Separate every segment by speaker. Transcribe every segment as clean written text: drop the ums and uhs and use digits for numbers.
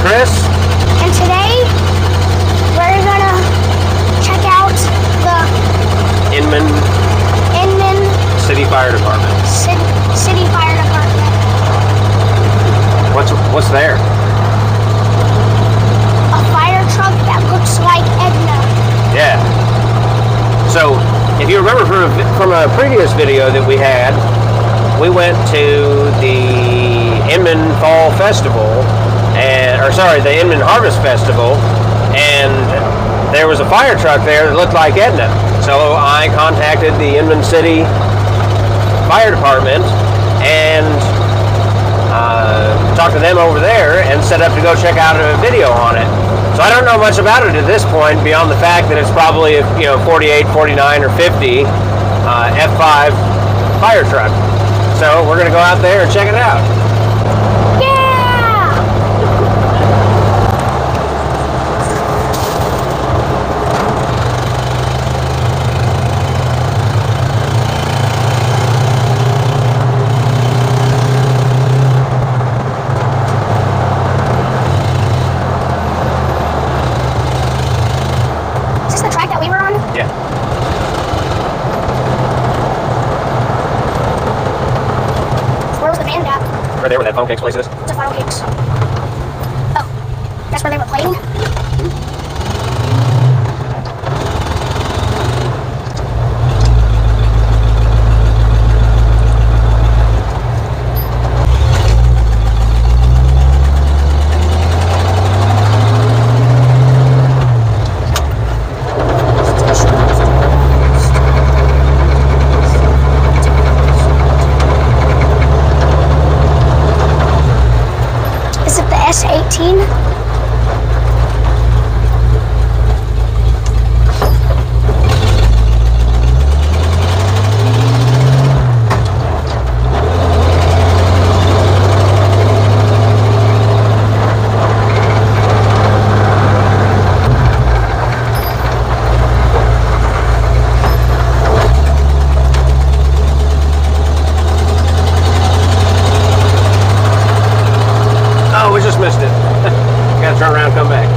Speaker 1: Chris.
Speaker 2: And today, we're gonna check out the
Speaker 1: Inman City Fire Department.
Speaker 2: City Fire Department.
Speaker 1: What's there?
Speaker 2: A fire truck that looks like Edna.
Speaker 1: Yeah. So, if you remember from a previous video that we had, we went to the Inman Fall Festival, the Inman Harvest Festival, and there was a fire truck there that looked like Edna. So I contacted the Inman City Fire Department and talked to them over there and set up to go check out a video on it. So I don't know much about it at this point beyond the fact that it's probably 48, 49, or 50 F5 fire truck. So we're going to go out there and check it out. Right there where that Funnel Cakes place is.
Speaker 2: It's a Funnel Cakes. Oh, that's where they were playing? S18.
Speaker 1: Missed it. Gotta turn around and come back.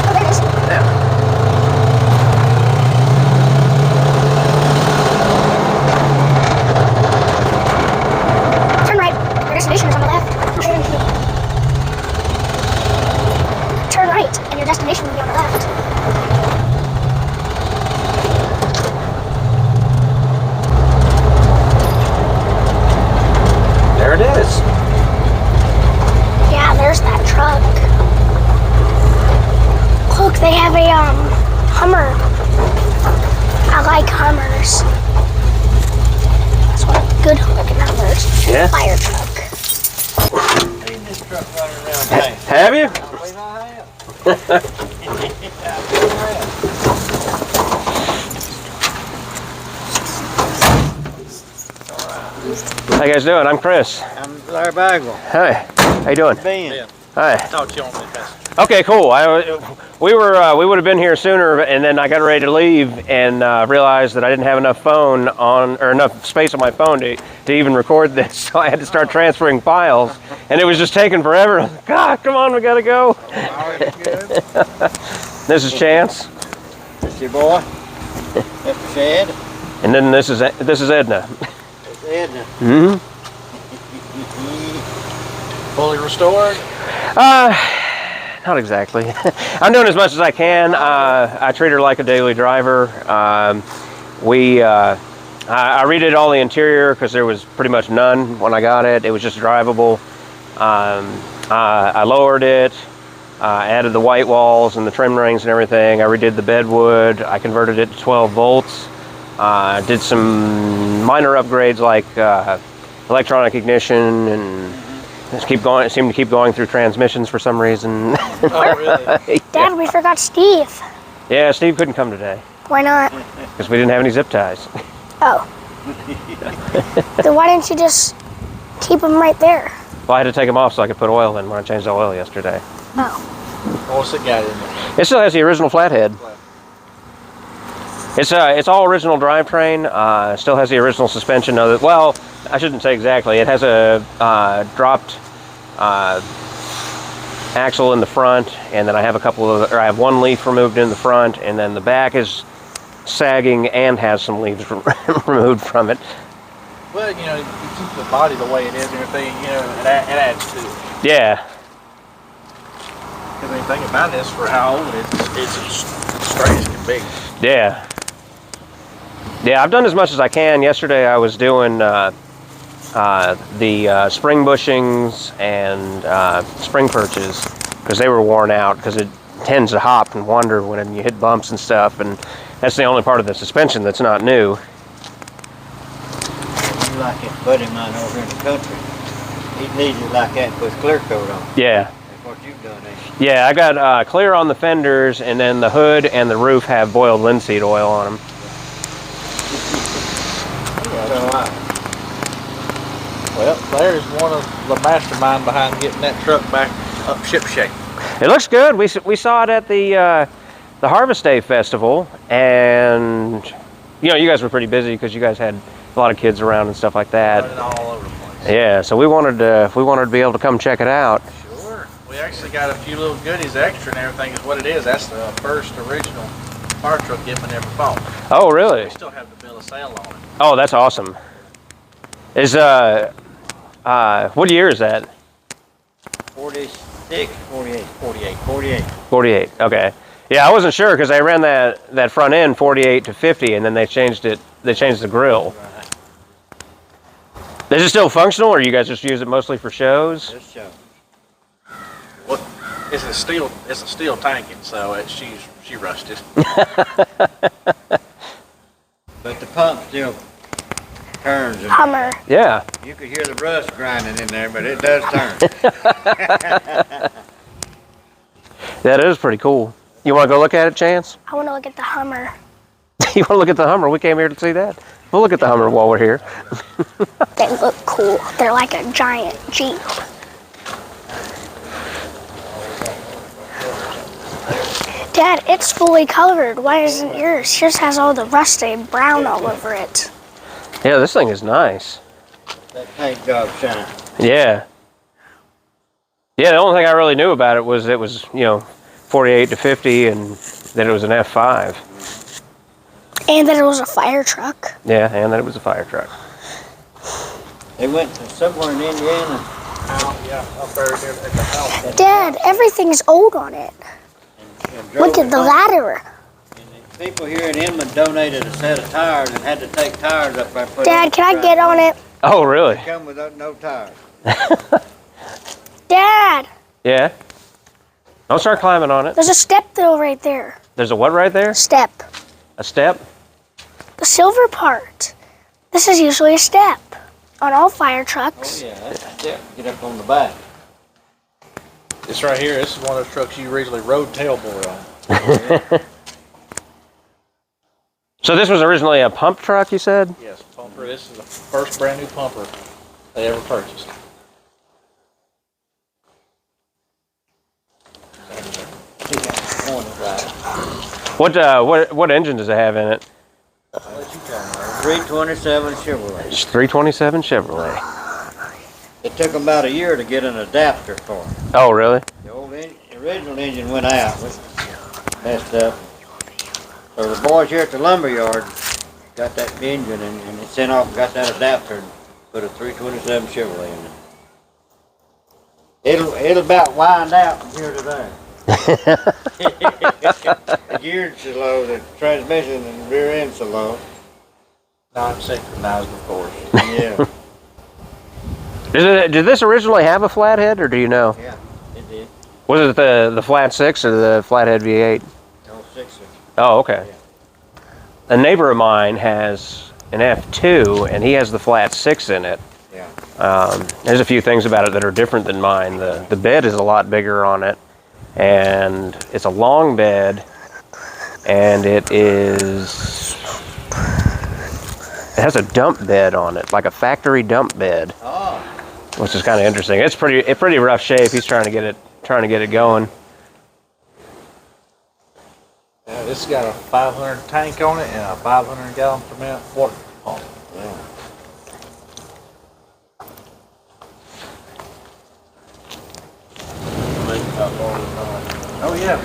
Speaker 2: Oh, there it is.
Speaker 1: Yeah.
Speaker 2: Turn right. Your destination is on the left. Turn right, and your destination will be on the left.
Speaker 1: There it is.
Speaker 2: Yeah, there's that truck. Look, they have a Hummer. I like Hummers. That's one good looking Hummers.
Speaker 1: Yeah.
Speaker 2: Fire truck.
Speaker 3: I've seen this truck running around town.
Speaker 1: Have you?
Speaker 3: I believe I have.
Speaker 1: How you guys doing? I'm Chris.
Speaker 3: I'm Larry Bagwell.
Speaker 1: Hi. How you doing?
Speaker 3: Ben.
Speaker 1: Hi.
Speaker 3: Talk to you on this message.
Speaker 1: Okay, cool. We would have been here sooner, and then I got ready to leave and realized that I didn't have enough enough space on my phone to even record this. So I had to start transferring files, and it was just taking forever. I was like, God, come on, we gotta go.
Speaker 3: Good.
Speaker 1: This is Chance.
Speaker 3: This your boy. That's Shed.
Speaker 1: And then this is Edna.
Speaker 3: It's Edna.
Speaker 1: Mm-hmm.
Speaker 3: Fully restored?
Speaker 1: Not exactly. I'm doing as much as I can. I treat her like a daily driver. I redid all the interior because there was pretty much none when I got it. It was just drivable. I lowered it, added the white walls and the trim rings and everything. I redid the bedwood. I converted it to 12 volts. Did some minor upgrades like electronic ignition and it seemed to keep going through transmissions for some reason.
Speaker 3: Oh, really?
Speaker 1: Yeah.
Speaker 2: Dad, we forgot Steve.
Speaker 1: Yeah, Steve couldn't come today
Speaker 2: Why not?
Speaker 1: because we didn't have any zip ties.
Speaker 2: Oh. Then why didn't you just keep him right there?
Speaker 1: Well, I had to take them off so I could put oil in when I changed the oil yesterday.
Speaker 2: Oh.
Speaker 3: What's it got in there?
Speaker 1: It still has the original Flathead. It's all original drivetrain. Still has the original suspension. Well, I shouldn't say exactly. It has a dropped axle in the front, and then I have I have one leaf removed in the front, and then the back is sagging and has some leaves removed from it.
Speaker 4: Well, you know, you keep the body the way it is and everything, you know, it adds to it.
Speaker 1: Yeah.
Speaker 4: Because anything about this for how old it's as straight as can be.
Speaker 1: Yeah. Yeah, I've done as much as I can. Yesterday I was doing the spring bushings and spring perches because they were worn out because it tends to hop and wander when you hit bumps and stuff, and that's the only part of the suspension that's not new.
Speaker 3: You like it, buddy of mine over in the country. He needs it like that with clear coat on.
Speaker 1: Yeah.
Speaker 3: That's what you've done, ain't you?
Speaker 1: Yeah, I got clear on the fenders, and then the hood and the roof have boiled linseed oil on them.
Speaker 4: Well, there's one of the mastermind behind getting that truck back up ship shape.
Speaker 1: It looks good. We saw it at the Harvest Day Festival, and you know, you guys were pretty busy because you guys had a lot of kids around and stuff like that.
Speaker 4: Running all over the place.
Speaker 1: Yeah, so we wanted to be able to come check it out.
Speaker 4: Sure. We actually got a few little goodies extra and everything is what it is. That's the first original fire truck Inman ever bought.
Speaker 1: Oh, really?
Speaker 4: We still have the bill of sale on it.
Speaker 1: Oh, that's awesome. Is what year is that?
Speaker 3: 46, 48.
Speaker 4: 48.
Speaker 1: 48. Okay. Yeah, I wasn't sure because I ran that front end 48 to 50, and then they changed it. They changed the grill. Is it still functional, or you guys just use it mostly for shows?
Speaker 3: This show.
Speaker 4: What? It's a steel tanking, so she rusted.
Speaker 3: But the pump still turns. And
Speaker 2: Hummer.
Speaker 1: Yeah.
Speaker 3: you could hear the rust grinding in there, but it does turn.
Speaker 1: That is pretty cool. You want to go look at it, Chance?
Speaker 2: I want to look at the Hummer.
Speaker 1: You want to look at the Hummer? We came here to see that. We'll look at the Hummer while we're here.
Speaker 2: They look cool. They're like a giant Jeep. Dad, it's fully colored. Why isn't yours? Yours has all the rusted brown all over it.
Speaker 1: Yeah, this thing is nice.
Speaker 3: That paint job shine.
Speaker 1: Yeah. Yeah, the only thing I really knew about it was 48 to 50, and that it was an F5.
Speaker 2: And that it was a fire truck.
Speaker 1: Yeah, and that it was a fire truck.
Speaker 3: They went to somewhere in Indiana.
Speaker 4: Yeah, up there at the house.
Speaker 2: Dad, everything's old on it.
Speaker 3: and drove
Speaker 2: Look at
Speaker 3: it
Speaker 2: the
Speaker 3: home.
Speaker 2: ladder.
Speaker 3: And the people here in Inman donated a set of tires and had to take tires up there. and put
Speaker 2: Dad, can I get on it?
Speaker 1: Oh, really?
Speaker 3: They come without no tires.
Speaker 2: Dad,
Speaker 1: Yeah. Don't start climbing on it.
Speaker 2: there's a step though right there.
Speaker 1: There's a what right there?
Speaker 2: Step.
Speaker 1: A step?
Speaker 2: The silver part. This is usually a step on all fire
Speaker 3: Oh
Speaker 2: trucks.
Speaker 3: yeah, that's a step. Get up on the back.
Speaker 4: This right here, this is one of those trucks you originally rode tailboard on.
Speaker 1: So this was originally a pump truck, you said?
Speaker 4: Yes, pumper. This is the first brand new pumper they ever purchased.
Speaker 1: What engine does it have in it?
Speaker 4: I'll let you tell me.
Speaker 3: 327 Chevrolet.
Speaker 1: It's 327 Chevrolet.
Speaker 3: It took them about a year to get an adapter for it.
Speaker 1: Oh, really?
Speaker 3: The original engine went out, was messed up. So the boys here at the lumber yard got that engine and it sent off and got that adapter and put a 327 Chevrolet in it. It'll about wind out from here to there. The gear's so low, the transmission and rear end's so low.
Speaker 4: Non-synchronized, of course.
Speaker 3: Yeah,
Speaker 1: Did this originally have a flathead, or do you know?
Speaker 3: yeah, it did.
Speaker 1: Was it the Flat 6 or the Flathead V8?
Speaker 3: No sixer.
Speaker 1: Oh, okay. A neighbor of mine has an F2, and he has the Flat 6 in it.
Speaker 3: Yeah.
Speaker 1: There's a few things about it that are different than mine. The bed is a lot bigger on it, and it's a long bed, and it has a dump bed on it, like a factory dump bed,
Speaker 3: Oh,
Speaker 1: which is kind of interesting. It's pretty rough shape. He's trying to get it going.
Speaker 3: yeah,
Speaker 4: This has got a 500 tank on it and a 500 gallon per minute water pump.
Speaker 3: Yeah.
Speaker 4: Oh yeah,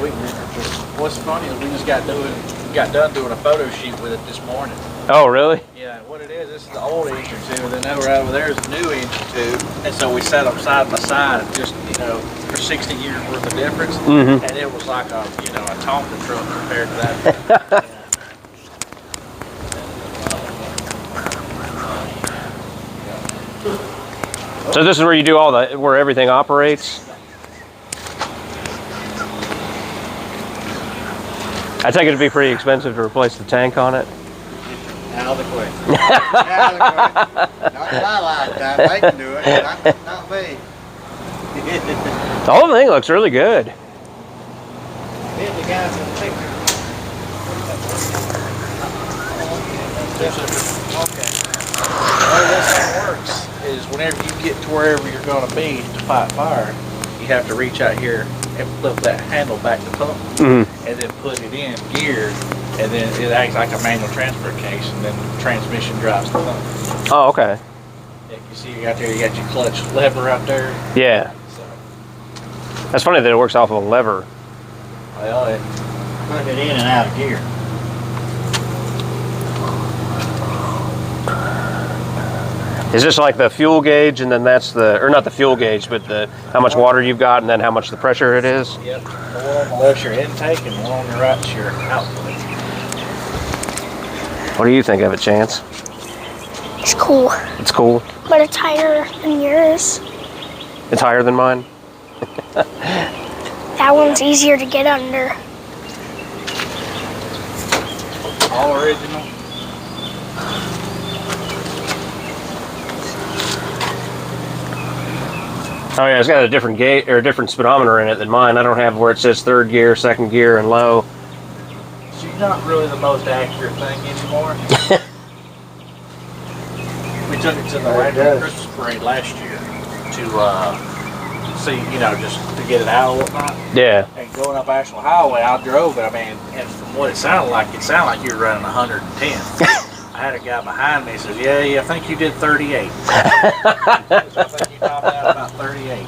Speaker 4: what's funny is we just got done doing a photo shoot with it this morning.
Speaker 1: Oh, really?
Speaker 4: Yeah, what it is, this is the old engine tube, and then over there is the new engine tube, and so we set them side by side, just, you know, for 60 years worth of difference,
Speaker 1: Mm-hmm.
Speaker 4: and it was like a, you know, a Tonka truck compared to that.
Speaker 1: So this is where you do where everything operates? I take it to be pretty expensive to replace the tank on it.
Speaker 3: Out of the question. Out of the question. Not my lifetime. They can do it, but not me.
Speaker 1: The whole thing looks really good.
Speaker 3: Here's the guy from the picture.
Speaker 4: Okay. The way this thing works is whenever you get to wherever you're going to be to fight fire, you have to reach out here and flip that handle back to pump,
Speaker 1: Mm-hmm.
Speaker 4: and then put it in gear, and then it acts like a manual transfer case, and then the transmission drives the pump.
Speaker 1: Oh, okay.
Speaker 4: Yeah, you see, you got your clutch lever out there.
Speaker 1: Yeah.
Speaker 4: So,
Speaker 1: That's funny that it works off of a lever.
Speaker 4: well,
Speaker 3: Put it in and out of gear.
Speaker 1: Is this like the fuel gauge, and then that's or not the fuel gauge, but how much water you've got, and then how much the pressure it is?
Speaker 4: yep. The one on the left's your intake, and the one on the right's your output.
Speaker 1: What do you think of it, Chance?
Speaker 2: It's cool,
Speaker 1: It's cool.
Speaker 2: but it's higher than yours.
Speaker 1: It's higher than mine.
Speaker 2: That one's easier to get under.
Speaker 4: All original.
Speaker 1: Oh yeah, it's got a different gauge or a different speedometer in it than mine. I don't have where it says third gear, second gear, and low.
Speaker 4: She's not really the most accurate thing anymore. We took it to the Random Christmas parade last year to see, you know, just to get it out and whatnot.
Speaker 1: Yeah.
Speaker 4: And going up Asheville Highway, I drove it. I mean, and from what it sounded like you were running 110. I had a guy behind me. He says, "Yeah, I think you did 38." So I think you topped out about 38.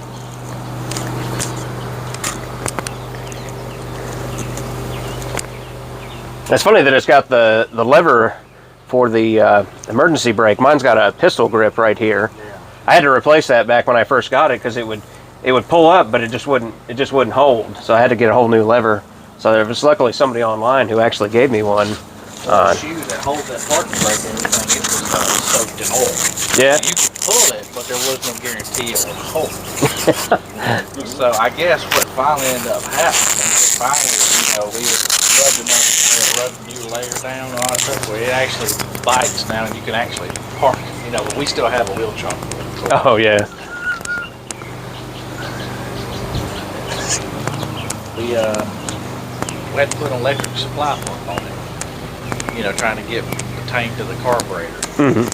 Speaker 1: It's funny that it's got the lever for the emergency brake. Mine's got a pistol grip right here.
Speaker 4: Yeah.
Speaker 1: I had to replace that back when I first got it because it would pull up, but it just wouldn't hold. So I had to get a whole new lever. So there was luckily somebody online who actually gave me one.
Speaker 4: The shoe that holds that parking brake and everything, it was soaked in oil.
Speaker 1: Yeah.
Speaker 4: You could pull it, but there was no guarantee it would hold. So I guess what finally ended up happening, we rubbed the new layer down and all that stuff, where it actually bites now and you can actually park, but we still have a wheel chock.
Speaker 1: Oh yeah.
Speaker 4: We had to put an electric supply pump on it, trying to get the tank to the carburetor.
Speaker 1: Mm-hmm.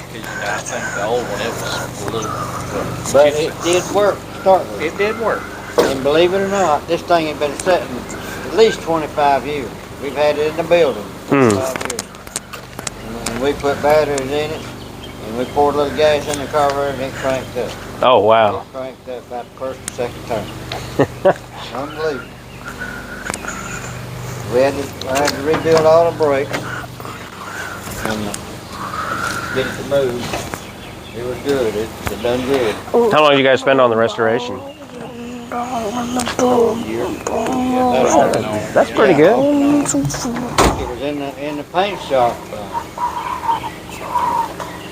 Speaker 4: I think the old one, it was a little...
Speaker 3: But it did work to start with.
Speaker 4: It did work.
Speaker 3: And believe it or not, this thing had been sitting at least 25 years. We've had it in the building 25 years. And we put batteries in it, and we poured a little gas in the carburetor, and it cranked up.
Speaker 1: Oh wow.
Speaker 3: It cranked up about the first or second turn. Unbelievable. I had to rebuild all the brakes and get it to move. It was good. It done good.
Speaker 1: How long did you guys spend on the restoration? That's pretty good.
Speaker 3: It was in the paint shop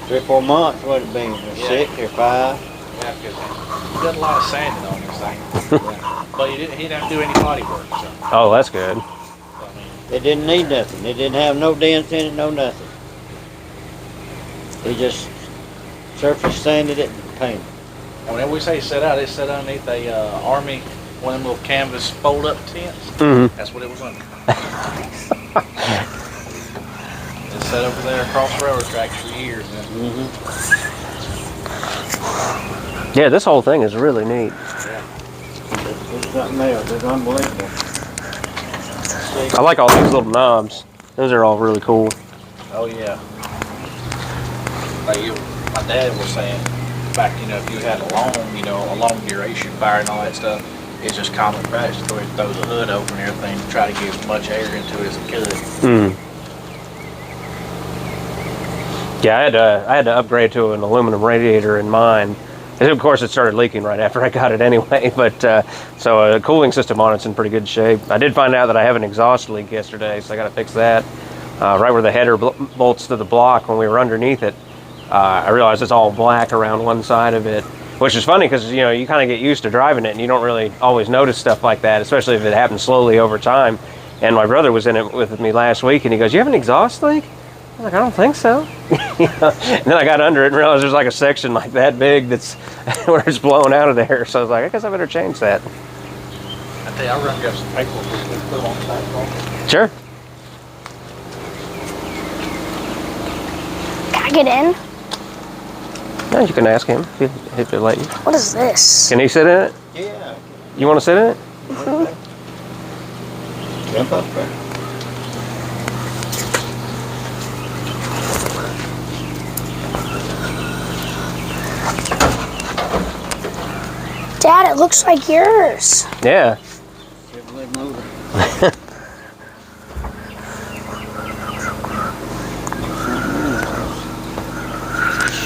Speaker 3: 3 or 4 months. What it been? 6 or 5?
Speaker 4: Yeah, because he did a lot of sanding on this thing. But he didn't do any body work. So,
Speaker 1: Oh, that's good.
Speaker 3: It didn't need nothing. It didn't have no dents in it, no nothing. He just surface sanded it and painted.
Speaker 4: and whenever we say set out, it's set underneath a Army, one of them little canvas fold-up tents.
Speaker 1: Mm-hmm.
Speaker 4: That's what it was under. It's set over there across the railroad tracks for years.
Speaker 1: Yeah, this whole thing is really neat.
Speaker 3: It's something else. It's unbelievable.
Speaker 4: see.
Speaker 1: I like all these little knobs. Those are all really cool.
Speaker 4: Oh yeah. Like my dad was saying back, if you had a long duration fire and all that stuff, it's just common practice to go ahead and throw the hood open and everything to try to get as much air into it as it could.
Speaker 1: Yeah, I had to upgrade to an aluminum radiator in mine. And of course, it started leaking right after I got it anyway. But so a cooling system on it's in pretty good shape. I did find out that I have an exhaust leak yesterday, so I got to fix that. Right where the header bolts to the block when we were underneath it, I realized it's all black around one side of it, which is funny because you kind of get used to driving it and you don't really always notice stuff like that, especially if it happens slowly over time. And my brother was in it with me last week, and he goes, "You have an exhaust leak?" I was like, "I don't think so." And then I got under it and realized there's like a section like that big that's where it's blowing out of there. So I was like, I guess I better change that.
Speaker 4: I tell you, I'll run and grab some paperwork we put on the back.
Speaker 1: Sure.
Speaker 2: Can I get in?
Speaker 1: Yeah, you can ask him if he'll let you.
Speaker 2: What is this?
Speaker 1: Can he sit in it?
Speaker 3: Yeah.
Speaker 1: You want to sit in it?
Speaker 3: Jump up there.
Speaker 2: Dad, it looks like yours.
Speaker 1: Yeah.
Speaker 3: Chevrolet motor.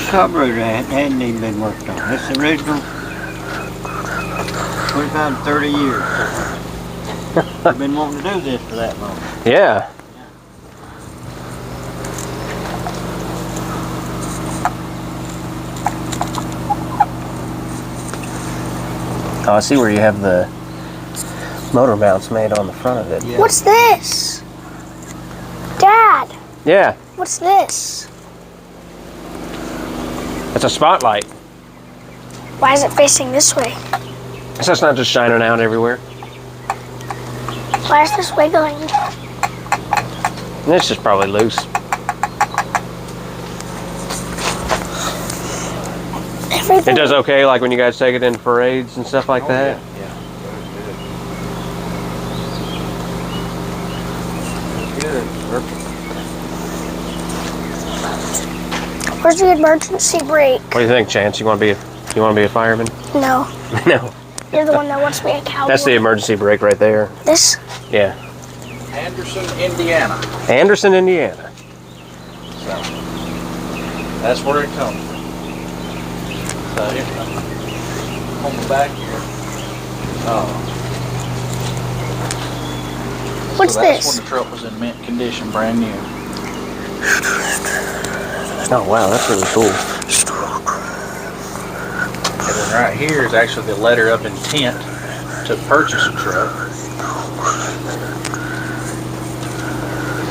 Speaker 3: Carburetor hadn't even been worked on. It's the original 25 to 30 years. I've been wanting to do this for that long.
Speaker 1: Yeah. Oh, I see where you have the motor mounts made on the front of it.
Speaker 3: Yeah.
Speaker 2: What's this? Dad,
Speaker 1: Yeah,
Speaker 2: what's this?
Speaker 1: it's a spotlight.
Speaker 2: Why is it facing this way?
Speaker 1: So it's not just shining out everywhere.
Speaker 2: Why is this wiggling?
Speaker 1: It's just probably loose.
Speaker 2: Everything.
Speaker 1: It does okay, like when you guys take it in parades and stuff like that.
Speaker 4: Yeah. Good. Perfect.
Speaker 2: Where's the emergency brake?
Speaker 1: What do you think, Chance? You want to be a fireman?
Speaker 2: No,
Speaker 1: No.
Speaker 2: you're the one that wants to be a cowboy.
Speaker 1: That's the emergency brake right there.
Speaker 2: This?
Speaker 1: Yeah.
Speaker 4: Anderson, Indiana.
Speaker 1: Anderson, Indiana.
Speaker 4: So that's where it comes from. So here, on the back here.
Speaker 2: What's
Speaker 4: so that's
Speaker 2: this?
Speaker 4: when the truck was in mint condition, brand new.
Speaker 1: Oh wow, that's really cool.
Speaker 4: And then right here is actually the letter of intent to purchase a truck.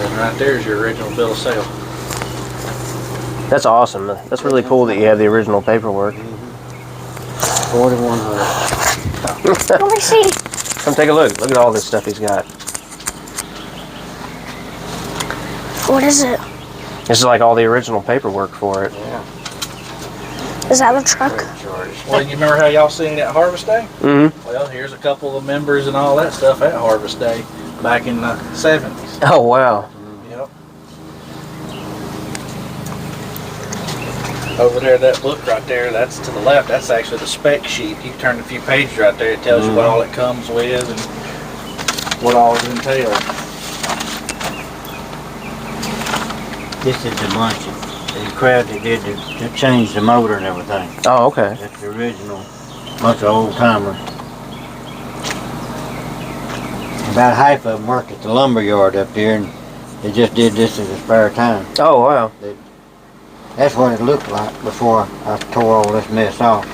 Speaker 4: And right there is your original bill of sale.
Speaker 1: That's awesome. That's really cool that you have the original paperwork.
Speaker 3: 4100.
Speaker 2: Let me see.
Speaker 1: Come take a look. Look at all this stuff he's got.
Speaker 2: What is it?
Speaker 1: This is like all the original paperwork for it.
Speaker 3: Yeah.
Speaker 2: Is that a truck?
Speaker 4: Well, you remember how y'all seen it at Harvest Day?
Speaker 1: Mm-hmm.
Speaker 4: Well, here's a couple of members and all that stuff at Harvest Day back in the 70s.
Speaker 1: Oh wow.
Speaker 4: Yep. Over there, that book right there, that's to the left, that's actually the spec sheet. You turn a few pages right there, it tells you what all it comes with and what all is entailed.
Speaker 3: This is the bunch of the crowd that did to change the motor and everything.
Speaker 1: Oh okay.
Speaker 3: That's the original bunch of old timers. About half of them work at the lumber yard up here, and they just did this as a spare time.
Speaker 1: Oh wow.
Speaker 3: That's what it looked like before I tore all this mess off.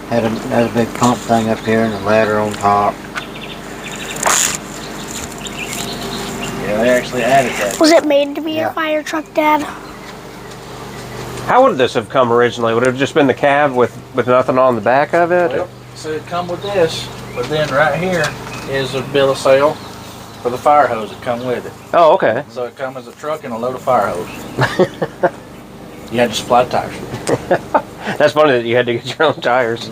Speaker 3: Had a big pump thing up here and a ladder on top.
Speaker 4: Yeah, they actually added that.
Speaker 2: Was it made to be
Speaker 3: Yeah.
Speaker 2: a fire truck, Dad?
Speaker 1: How would this have come originally? Would it have just been the cab with nothing on the back of it?
Speaker 4: Well, so it come with this, but then right here is a bill of sale for the fire hose that come with it.
Speaker 1: Oh okay.
Speaker 4: So it come as a truck and a load of fire hose. You had to supply tires.
Speaker 1: That's funny that you had to get your own tires.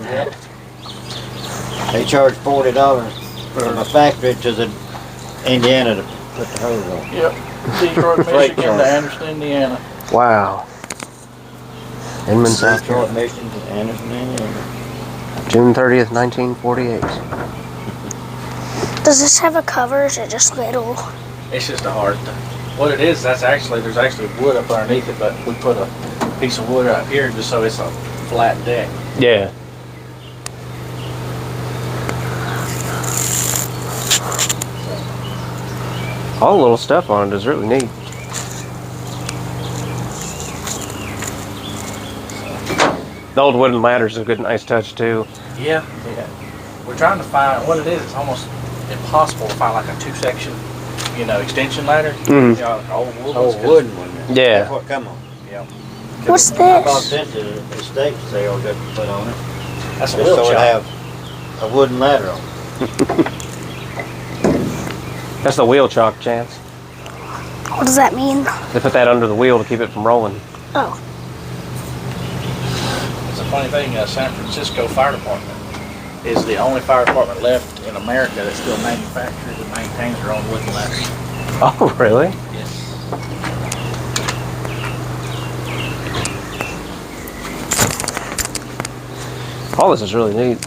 Speaker 3: They charged $40 from the factory to the Indiana to put the hose on.
Speaker 4: Yep. Detroit,
Speaker 3: Freight
Speaker 4: Michigan
Speaker 3: charge.
Speaker 4: to Anderson, Indiana.
Speaker 1: Wow. Inman, South
Speaker 3: Detroit,
Speaker 1: Carolina.
Speaker 3: Michigan to Anderson, Indiana.
Speaker 1: June 30th, 1948.
Speaker 2: Does this have a cover? Or is it just little?
Speaker 4: It's just a hard thing. What it is, there's actually wood up underneath it, but we put a piece of wood up here just so it's a flat deck.
Speaker 1: Yeah. All the little stuff on it is really neat. The old wooden ladder's a good, nice touch too.
Speaker 4: Yeah. We're trying to find what it is. It's almost impossible to find like a two-section, extension ladder.
Speaker 1: Mhm.
Speaker 4: Like old wood.
Speaker 3: Old wooden one.
Speaker 1: Yeah.
Speaker 3: That's what come on.
Speaker 4: Yeah.
Speaker 2: What's
Speaker 3: I bought
Speaker 2: this?
Speaker 3: this at the estate sale just to put on it.
Speaker 4: That's a
Speaker 3: Just
Speaker 4: wheel
Speaker 3: so it
Speaker 4: chop.
Speaker 3: have a wooden ladder on it.
Speaker 1: That's the wheel chock, Chance.
Speaker 2: What does that mean?
Speaker 1: They put that under the wheel to keep it from rolling.
Speaker 2: Oh,
Speaker 4: It's a funny thing. San Francisco Fire Department is the only fire department left in America that still manufactures and maintains their own wooden ladders.
Speaker 1: Oh, really?
Speaker 4: Yes.
Speaker 1: All this is really neat.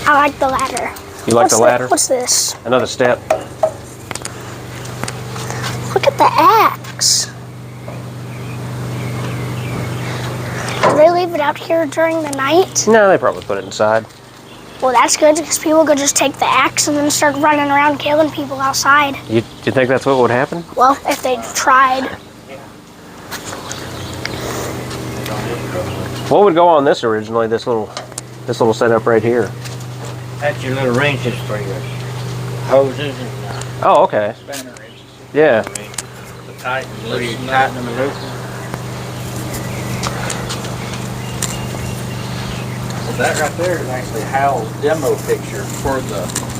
Speaker 2: I like the ladder.
Speaker 1: You like the ladder?
Speaker 2: What's this?
Speaker 1: Another step.
Speaker 2: Look at the axe. Do they leave it out here during the night?
Speaker 1: No, they probably put it inside.
Speaker 2: Well, that's good because people could just take the axe and then start running around killing people outside.
Speaker 1: You think that's what would happen?
Speaker 2: Well, if they tried.
Speaker 1: What would go on this originally? This little setup right here.
Speaker 3: That's your little wrenches for your hoses and
Speaker 1: Oh, okay.
Speaker 4: Spanner wrenches
Speaker 1: Yeah.
Speaker 4: to tighten and
Speaker 3: where you
Speaker 4: loosen
Speaker 3: tighten
Speaker 4: up.
Speaker 3: them and loosen them.
Speaker 4: So that right there is actually Hal's demo picture for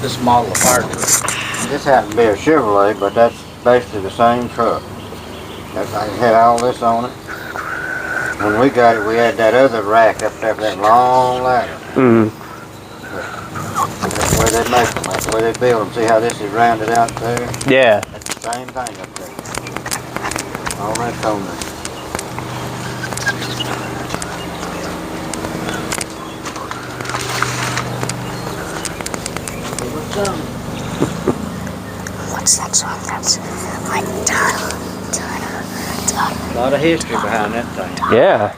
Speaker 4: this model of fire truck.
Speaker 3: This happened to be a Chevrolet, but that's basically the same truck. I had all this on it. When we got it, we had that other rack up there for that long ladder.
Speaker 1: Mm.
Speaker 3: That's where they make them. That's where they build them. See how this is rounded out there?
Speaker 1: Yeah.
Speaker 3: That's the same thing up there. All that's on there.
Speaker 2: What's that song? That's like
Speaker 3: A lot of history behind that thing.
Speaker 1: Yeah.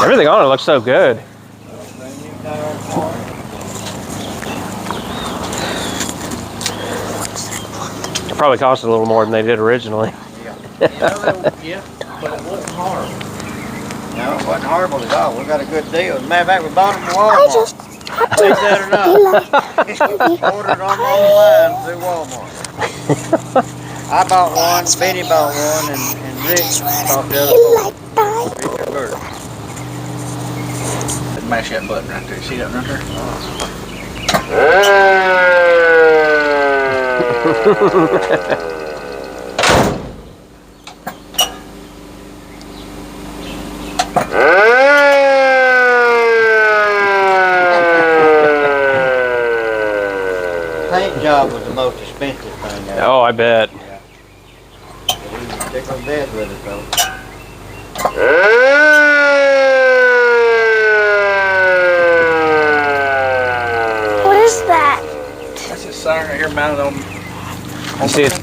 Speaker 1: Everything on it looks so good. It probably cost a little more than they did originally.
Speaker 4: Yeah, but it wasn't hard.
Speaker 3: No, it wasn't horrible at all. We got a good deal. As a matter of fact, we bought them from
Speaker 2: I
Speaker 3: Walmart.
Speaker 2: just
Speaker 3: Believe that or not. Ordered them online through Walmart. I bought one, Benny bought one, and Rich bought the other one. Richard Bird.
Speaker 4: Mash that button right there. See that right there?
Speaker 3: Paint job was the most expensive thing ever.
Speaker 1: Oh, I bet.
Speaker 3: He was tickled death with it though.
Speaker 2: What is that?
Speaker 4: That's this siren right here mounted on.
Speaker 1: You see, it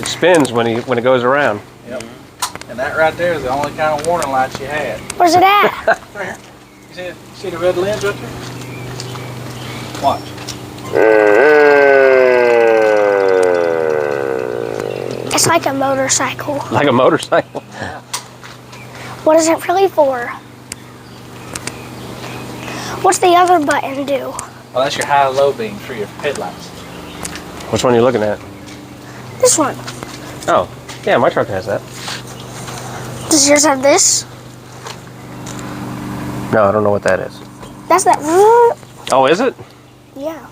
Speaker 1: spins when it goes around.
Speaker 4: Yep. And that right there is the only kind of warning lights you had.
Speaker 2: Where's it at?
Speaker 4: Right here. See the red lens right there? Watch.
Speaker 2: It's like a motorcycle.
Speaker 1: Like a motorcycle.
Speaker 2: What is it really for? What's the other button do?
Speaker 4: Well, that's your high and low beams for your headlights.
Speaker 1: Which one are you looking at?
Speaker 2: This one.
Speaker 1: Oh, yeah, my truck has that.
Speaker 2: Does yours have this?
Speaker 1: No, I don't know what that is.
Speaker 2: That's that.
Speaker 1: Oh, is it?
Speaker 2: Yeah.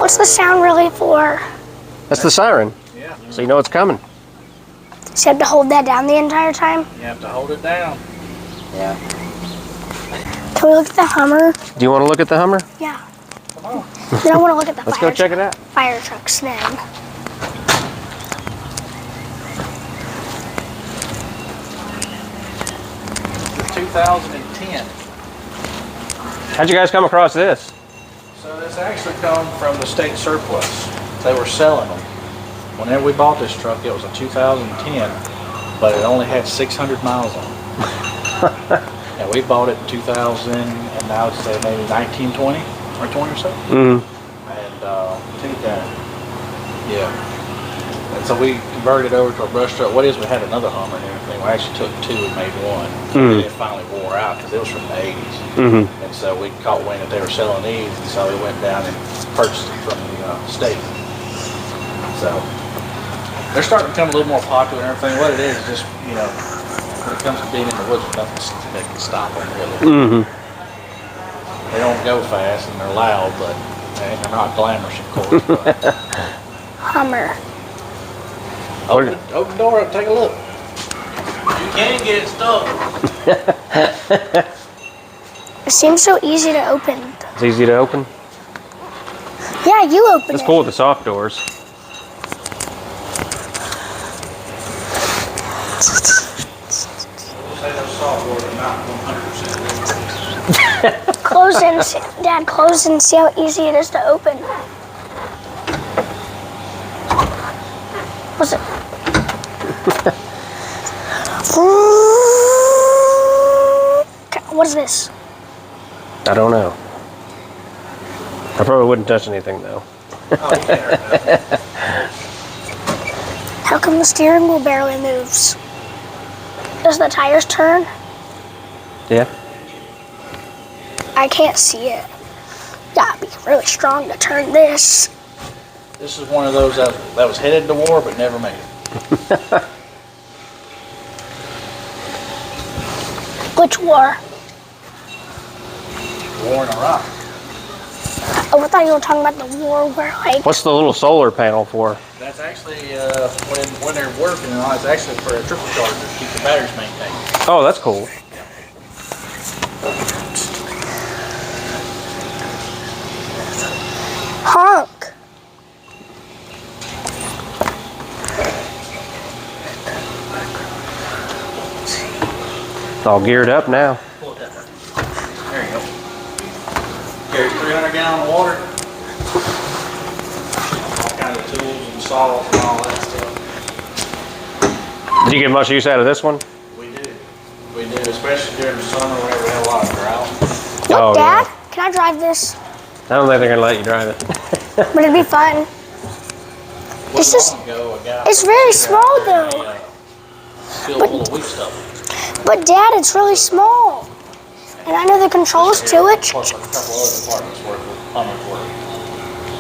Speaker 2: What's the sound really for?
Speaker 1: That's the siren.
Speaker 4: Yeah.
Speaker 1: So you know it's coming.
Speaker 2: So you have to hold that down the entire time?
Speaker 4: You have to hold it down.
Speaker 3: Yeah.
Speaker 2: Can we look at the Hummer?
Speaker 1: Do you want to look at the Hummer?
Speaker 2: Yeah.
Speaker 4: Come on.
Speaker 2: Then I want to look at the
Speaker 1: Let's go check it out.
Speaker 2: fire trucks then.
Speaker 4: It's 2010.
Speaker 1: How'd you guys come across this?
Speaker 4: So this actually come from the state surplus. They were selling them. Whenever we bought this truck, it was a 2010, but it only had 600 miles on it. And we bought it in 2000, and now it's maybe 1920 or 20 or so.
Speaker 1: Mm-hmm.
Speaker 4: And yeah. And so we converted over to a brush truck. What is, we had another Hummer and everything. We actually took two and made one.
Speaker 1: Mm.
Speaker 4: And it finally wore out because it was from the 80s.
Speaker 1: Mm-hmm.
Speaker 4: And so we caught wind that they were selling these, and so we went down and purchased them from the state. So they're starting to become a little more popular and everything. What it is just, you know, when it comes to being in the woods, nothing that can stop them really.
Speaker 1: Mm-hmm.
Speaker 4: They don't go fast and they're loud, but they're not glamorous, of course. But
Speaker 2: Hummer.
Speaker 4: open the door up, take a look. You can get it stuck.
Speaker 2: It seems so easy to open.
Speaker 1: It's easy to open.
Speaker 2: Yeah, you open
Speaker 1: That's
Speaker 2: it.
Speaker 1: cool with the soft doors.
Speaker 4: We'll say those software are not 100%.
Speaker 2: Close and Dad, close and see how easy it is to open. What's it? What is this?
Speaker 1: I don't know. I probably wouldn't touch anything though.
Speaker 4: Oh, yeah.
Speaker 2: How come the steering wheel barely moves? Does the tires turn?
Speaker 1: Yeah.
Speaker 2: I can't see it. Gotta be really strong to turn this.
Speaker 4: This is one of those that was headed to war but never made it.
Speaker 2: Which war?
Speaker 4: War in Iraq.
Speaker 2: Oh, I thought you were talking about the war where, like,
Speaker 1: What's the little solar panel for?
Speaker 4: That's actually when they're working and all. It's actually for a triple charger to keep the batteries maintained.
Speaker 1: Oh, that's cool.
Speaker 2: honk.
Speaker 1: It's all geared up now.
Speaker 4: Pull it that way. There you go. Carries 300 gallon of water. All kinds of tools and saws and all that stuff.
Speaker 1: Did you get much use out of this one?
Speaker 4: We do. We do, especially during the summer whenever we have a lot of drought.
Speaker 2: Look,
Speaker 1: Oh,
Speaker 2: Dad, can I drive this?
Speaker 1: I don't think they're gonna let you drive it.
Speaker 2: But it'd be fun. It's just, it's very small though.
Speaker 4: Filled full of wheat stuff.
Speaker 2: But Dad, it's really small. And I know the controls to it.
Speaker 4: A couple other departments where plumbers were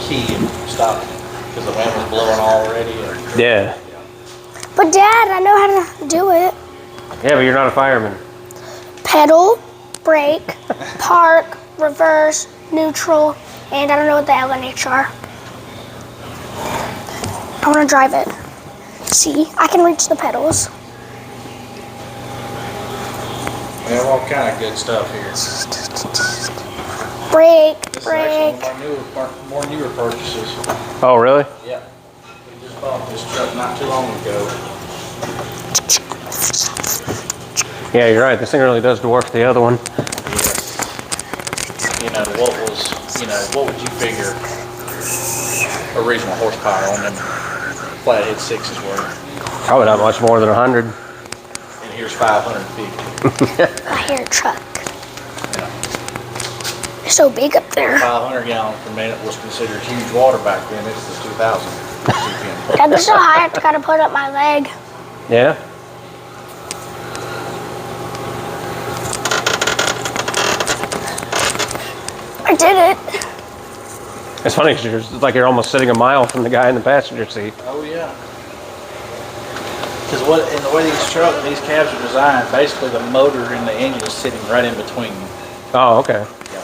Speaker 4: key and stopping because the wind was blowing already.
Speaker 1: Yeah.
Speaker 2: But Dad, I know how to do it.
Speaker 1: Yeah, but you're not a fireman.
Speaker 2: Pedal, brake, park, reverse, neutral, and I don't know what the LNH are. I want to drive it. See, I can reach the pedals.
Speaker 4: We have all kind of good stuff here.
Speaker 2: Brake,
Speaker 4: This is
Speaker 2: brake.
Speaker 4: actually one of our more newer purchases.
Speaker 1: Oh, really?
Speaker 4: Yeah. We just bought this truck not too long ago.
Speaker 1: Yeah, you're right. This thing really does dwarf the other one.
Speaker 4: You know, what would you figure original horsepower on them Flathead 6s were?
Speaker 1: Probably not much more than 100.
Speaker 4: And here's 550.
Speaker 2: I hear a truck.
Speaker 4: Yeah.
Speaker 2: It's so big up there.
Speaker 4: 500 gallons per minute was considered huge water back then. It's the 2000 CPM.
Speaker 2: Dad, this is so high, I gotta put up my leg.
Speaker 1: Yeah?
Speaker 2: I did it.
Speaker 1: It's funny because it's like you're almost sitting a mile from the guy in the passenger seat.
Speaker 4: Oh yeah. Because in the way these cabs are designed, basically the motor and the engine is sitting right in between.
Speaker 1: Oh, okay.
Speaker 4: Yeah.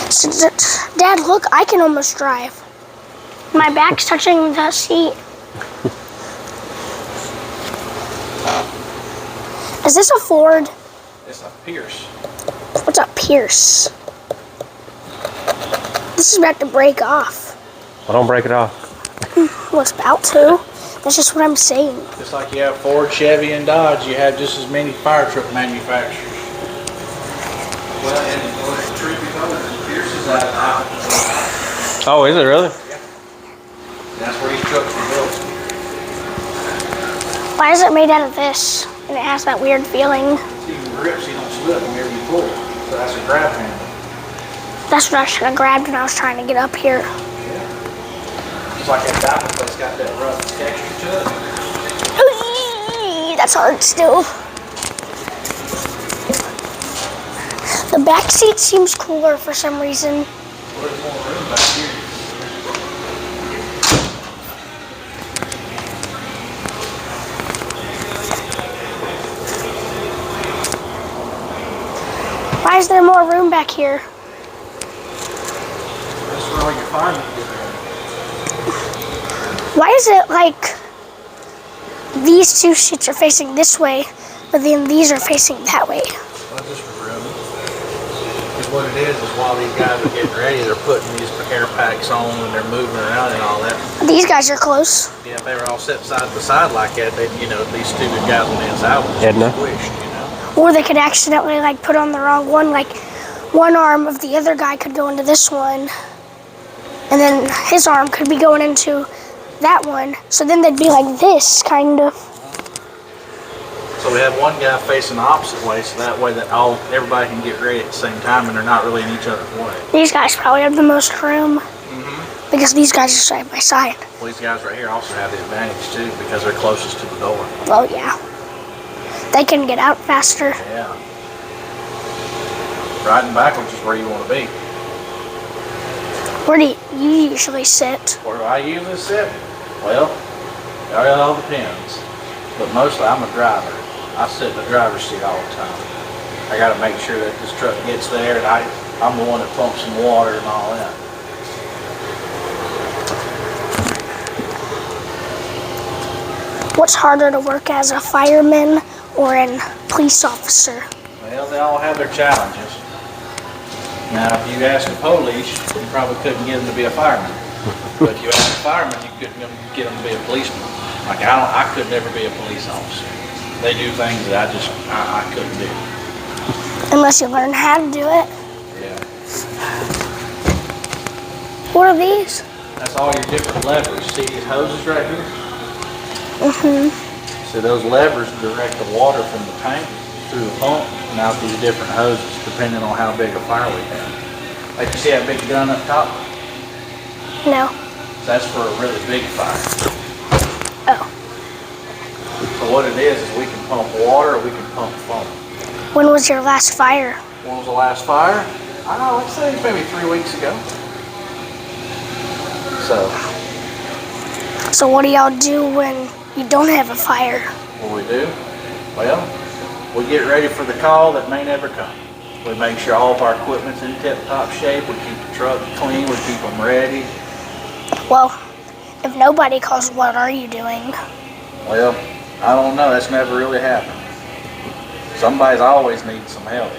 Speaker 2: Dad, look, I can almost drive. My back's touching the seat. Is this a Ford?
Speaker 4: It's a Pierce.
Speaker 2: What's a Pierce? This is about to break off.
Speaker 1: Well, don't break it off.
Speaker 2: Well, it's about to. That's just what I'm saying.
Speaker 4: Just like you have Ford, Chevy, and Dodge, you have just as many fire truck manufacturers. Well, and the truth be told, Pierce is out of Iowa.
Speaker 1: Oh, is it really?
Speaker 4: Yeah. That's where these trucks were built.
Speaker 2: Why is it made out of this? And it has that weird feeling.
Speaker 4: It's even grips, you don't slip whenever you pull. So that's a grab handle.
Speaker 2: That's what I should have grabbed when I was trying to get up here.
Speaker 4: It's like that diamond place got that rough texture to it.
Speaker 2: That's hard still. The back seat seems cooler for some reason.
Speaker 4: Well, there's more room back here.
Speaker 2: Why is there more room back here?
Speaker 4: That's where all your firemen get there.
Speaker 2: Why is it like these two seats are facing this way, but then these are facing that way?
Speaker 4: Well, just for room. Because what it is while these guys are getting ready, they're putting these air packs on and they're moving around and all that.
Speaker 2: These guys are close.
Speaker 4: Yeah, if they were all set side by side like that, they'd, these stupid guys on the inside would just
Speaker 1: Edna.
Speaker 4: be squished,
Speaker 2: Or they could accidentally like put on the wrong one, like one arm of the other guy could go into this one, and then his arm could be going into that one. So then they'd be like this, kind of.
Speaker 4: So we have one guy facing the opposite way, so that way that everybody can get ready at the same time and they're not really in each other's way.
Speaker 2: These guys probably have the most room because these guys are side by side.
Speaker 4: Well, these guys right here also have the advantage too because they're closest to the door.
Speaker 2: Oh yeah. They can get out faster.
Speaker 4: Yeah. Riding backwards is where you want to be.
Speaker 2: Where do you usually sit?
Speaker 4: Where do I usually sit? Well, it all depends. But mostly I'm a driver. I sit in the driver's seat all the time. I got to make sure that this truck gets there and I'm the one that pumps some water and all that.
Speaker 2: What's harder to work as a fireman or a police officer?
Speaker 4: Well, they all have their challenges. Now, if you ask a police, you probably couldn't get them to be a fireman. But if you ask a fireman, you couldn't get them to be a policeman. Like I could never be a police officer. They do things that I couldn't do.
Speaker 2: Unless you learn how to do it.
Speaker 4: Yeah.
Speaker 2: What are these?
Speaker 4: That's all your different levers. See these hoses right here? So those levers direct the water from the tank through the pump and out through the different hoses depending on how big a fire we have. Like you see that big gun up top?
Speaker 2: No.
Speaker 4: That's for a really big fire.
Speaker 2: Oh.
Speaker 4: So what it is we can pump water or we can pump foam.
Speaker 2: When was your last fire?
Speaker 4: When was the last fire? I don't know, let's say maybe 3 weeks ago.
Speaker 2: So what do y'all do when you don't have a fire?
Speaker 4: What we do? Well, we get ready for the call that may never come. We make sure all of our equipment's in tip-top shape. We keep the truck clean. We keep them ready.
Speaker 2: Well, if nobody calls, what are you doing?
Speaker 4: Well, I don't know. That's never really happened. Somebody's always needs some help,